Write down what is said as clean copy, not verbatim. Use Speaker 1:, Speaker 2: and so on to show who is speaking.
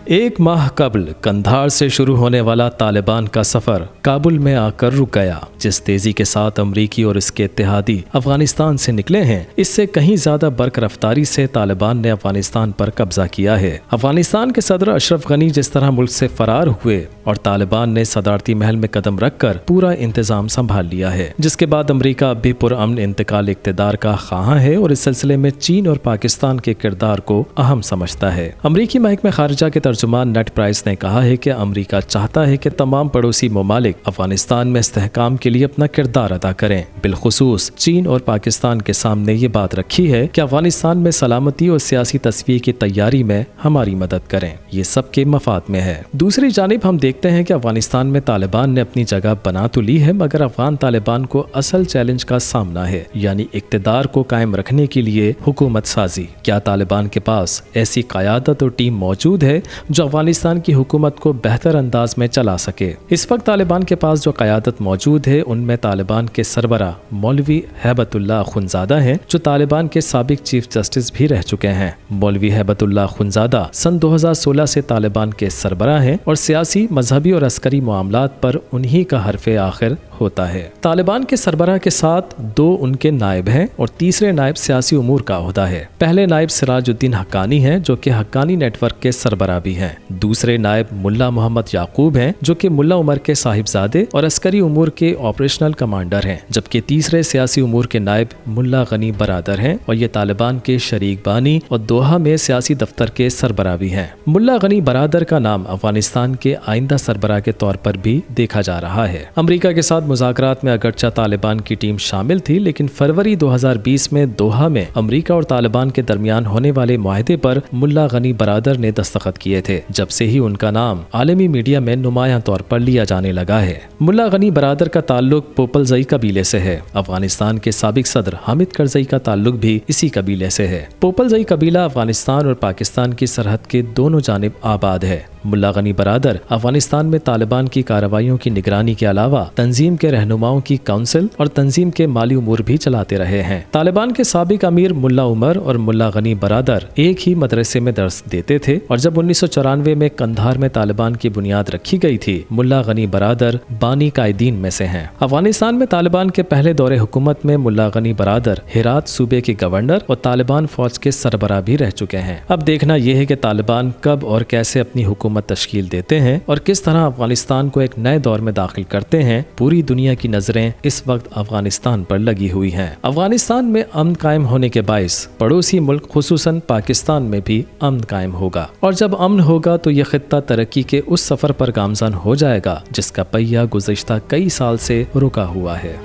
Speaker 1: एक माह कबल कंधार से शुरू होने वाला तालिबान का सफर काबुल में आकर रुक गया। जिस तेजी के साथ अमरीकी और इसके इत्तेहादी अफगानिस्तान से निकले हैं, इससे कहीं ज्यादा बर्क रफ्तारी से तालिबान ने अफगानिस्तान पर कब्जा किया है। अफगानिस्तान के सदर अशरफ गनी जिस तरह मुल्क से फरार हुए और तालिबान ने सदारती महल में कदम रखकर पूरा इंतजाम संभाल लिया है, जिसके बाद अमरीका अब भी पुरअमन इंतकाल इक़्तिदार का ख्वाहां है और इस सिलसिले में चीन और पाकिस्तान के किरदार को अहम समझता है। अमरीकी महकमे खारिजा के तर्जुमान नेड प्राइस ने कहा है कि अमरीका चाहता है कि तमाम पड़ोसी ममालिक अफगानिस्तान में इस्तेहकाम के लिए अपना किरदार अदा करें। बिलखुसूस चीन और पाकिस्तान के सामने ये बात रखी है कि अफगानिस्तान में सलामती और सियासी तस्वीर की तैयारी में हमारी मदद करें, ये सबके मफाद में है। दूसरी जानिब हम देखते हैं कि अफगानिस्तान में तालिबान ने अपनी जगह बना तो ली है, मगर अफगान तालिबान को असल चैलेंज का सामना है, यानी इक़्तिदार को कायम रखने के लिए हुकूमत साजी। क्या तालिबान के पास ऐसी क़यादत और टीम मौजूद है जो अफगानिस्तान की हुकूमत को बेहतर अंदाज में चला सके? इस वक्त तालिबान के पास जो क़यादत मौजूद है उनमें तालिबान के सरबरा मौलवी हैबतुल्लाह अख़ुंज़ादा हैं, जो तालिबान के साबिक चीफ जस्टिस भी रह चुके हैं। मौलवी हैबतुल्लाह अख़ुंज़ादा सन 2016 से तालिबान के सरबरा हैं और सियासी, मजहबी और अस्करी मामलात पर उन्हीं का हरफ़े आखिर होता है। तालिबान के सरबरा के साथ दो उनके नायब हैं और तीसरे नायब सियासी उमूर का ओहदा है। पहले नायब सिराजुद्दीन हक्कानी हैं, जो कि हक्कानी नेटवर्क के सरबरा भी हैं। दूसरे नायब मुल्ला मोहम्मद याकूब हैं, जो कि मुल्ला उमर के साहिबजादे और अस्करी उमूर के ऑपरेशनल कमांडर हैं, जबकि तीसरे सियासी उमूर के नायब मुल्ला गनी बरादर हैं और ये तालिबान के शरीक बानी और दोहा में सियासी दफ्तर के सरबरा भी हैं। मुल्ला गनी बरादर का नाम अफगानिस्तान के आइंदा सरबरा के तौर पर भी देखा जा रहा है। अमरीका के साथ मुज़ाकरात में अगरचा तालिबान की टीम शामिल थी, लेकिन फरवरी 2020 में दोहा में अमरीका और तालिबान के दरमियान होने वाले मुआहदे पर मुल्ला गनी बरादर ने दस्तखत किए थे। जब से ही उनका नाम आलमी मीडिया में नुमायां तौर पर लिया जाने लगा है। मुल्ला गनी बरादर का ताल्लुक पोपलजई कबीले से है। अफगानिस्तान के साबिक सदर हामिद करजई का ताल्लुक भी इसी कबीले से है। पोपलजई कबीला अफगानिस्तान और पाकिस्तान की सरहद के दोनों जानिब आबाद है। मुल्ला गनी बरादर अफगानिस्तान में तालिबान की कार्रवाइयों की निगरानी के अलावा तंजीम के रहनुमाओं की काउंसिल और तंजीम के माली उमूर भी चलाते रहे हैं। तालिबान के साबिक अमीर मुल्ला उमर और मुल्ला गनी बरादर एक ही मदरसे में दर्स देते थे और जब 1994 में कंधार में तालिबान की बुनियाद रखी गई थी, मुल्ला गनी बरादर बानी कायदीन में से हैं। अफगानिस्तान में तालिबान के पहले दौरे हुकूमत में मुल्ला गनी बरादर हेरात सूबे के गवर्नर और तालिबान फौज के सरबराह भी रह चुके हैं। अब देखना यह है कि तालिबान कब और कैसे अपनी हुकूमत तश्कील देते हैं और किस तरह अफगानिस्तान को एक नए दौर में दाखिल करते हैं। पूरी दुनिया की नजरें इस वक्त अफगानिस्तान पर लगी हुई हैं। अफगानिस्तान में अमन कायम होने के बाइस पड़ोसी मुल्क खुसूसन पाकिस्तान में भी अमन कायम होगा और जब अमन होगा तो यह खित्ता तरक्की के उस सफर पर गामजन हो जाएगा जिसका पहिया गुज़िश्ता कई साल से रुका हुआ है।